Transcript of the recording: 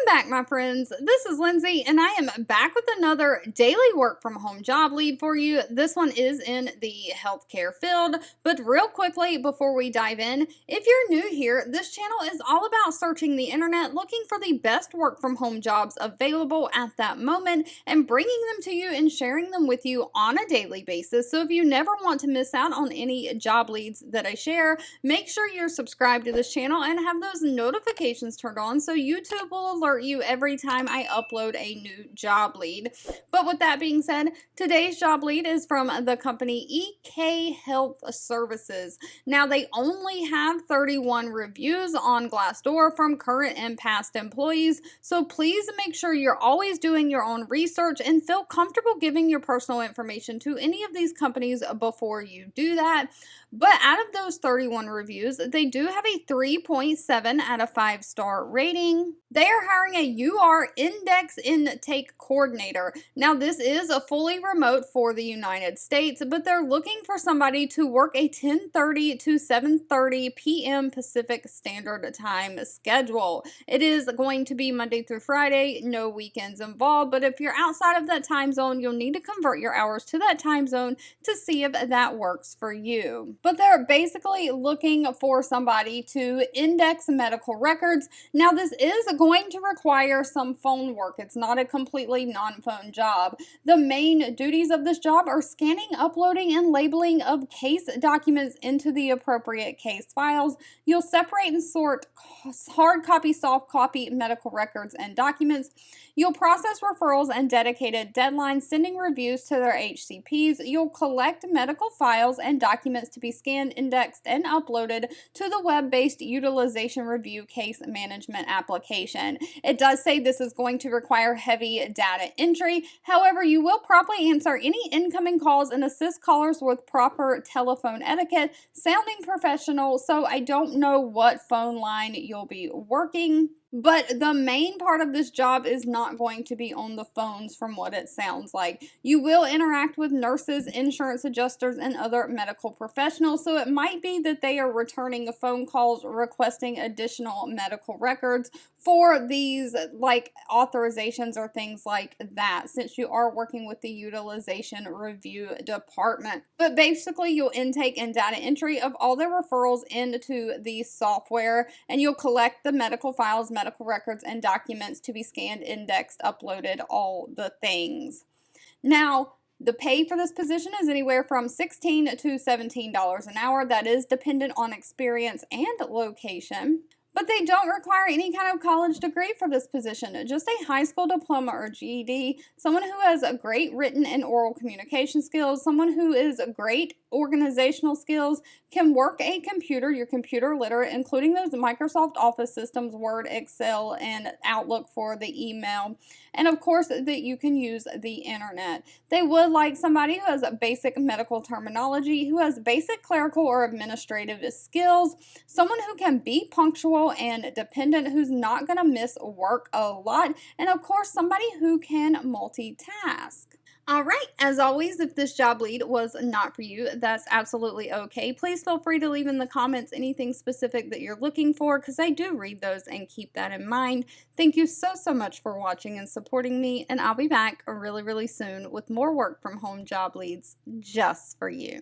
back, my friends. This is Lindsay, and I am back with another daily work from home job lead for you. This one is in the healthcare field, but real quickly before we dive in, if you're new here, this channel is all about searching the internet, looking for the best work from home jobs available at that moment, and bringing them to you and sharing them with you on a daily basis. So if you never want to miss out on any job leads that I share, make sure you're subscribed to this channel and have those notifications turned on so YouTube will alert you every time I upload a new job lead. But with that being said, today's job lead is from the company EK Health Services. Now, they only have 31 reviews on Glassdoor from current and past employees, so please make sure you're always doing your own research and feel comfortable giving your personal information to any of these companies before you do that. But out of those 31 reviews, they do have a 3.7 out of 5-star rating. They are hiring a UR Index Intake Coordinator. Now, this is a fully remote for the United States, but they're looking for somebody to work a 10:30 to 7:30 p.m. Pacific Standard Time schedule. It is going to be Monday through Friday, no weekends involved, but if you're outside of that time zone, you'll need to convert your hours to that time zone to see if that works for you. But they're basically looking for somebody to index medical records. Now, this is going to require some phone work. It's not a completely non-phone job. The main duties of this job are scanning, uploading, and labeling of case documents into the appropriate case files. You'll separate and sort hard copy, soft copy medical records and documents. You'll process referrals and dedicated deadlines, sending reviews to their HCPs. You'll collect medical files and documents to be scanned, indexed, and uploaded to the web-based utilization review case management application. It does say this is going to require heavy data entry. However, you will promptly answer any incoming calls and assist callers with proper telephone etiquette, sounding professional. So I don't know what phone line you'll be working, but the main part of this job is not going to be on the phones from what it sounds like. You will interact with nurses, insurance adjusters, and other medical professionals, so it might be that they are returning phone calls requesting additional medical records for these like authorizations or things like that, since you are working with the utilization review department. But basically, you'll intake and data entry of all the referrals into the software, and you'll collect the medical files, medical records, and documents to be scanned, indexed, uploaded, all the things. Now, the pay for this position is anywhere from $16 to $17 an hour. That is dependent on experience and location. But they don't require any kind of college degree for this position, just a high school diploma or GED, someone who has a great written and oral communication skills, someone who is great organizational skills, can work a computer, you're computer literate, including those Microsoft Office systems, Word, Excel, and Outlook for the email, and of course that you can use the internet. They would like somebody who has a basic medical terminology, who has basic clerical or administrative skills, someone who can be punctual and dependent, who's not going to miss work a lot, and of course somebody who can multitask. All right, as always, if this job lead was not for you, that's absolutely okay. Please feel free to leave in the comments anything specific that you're looking for, because I do read those and keep that in mind. Thank you so much for watching and supporting me, and I'll be back really soon with more work from home job leads just for you.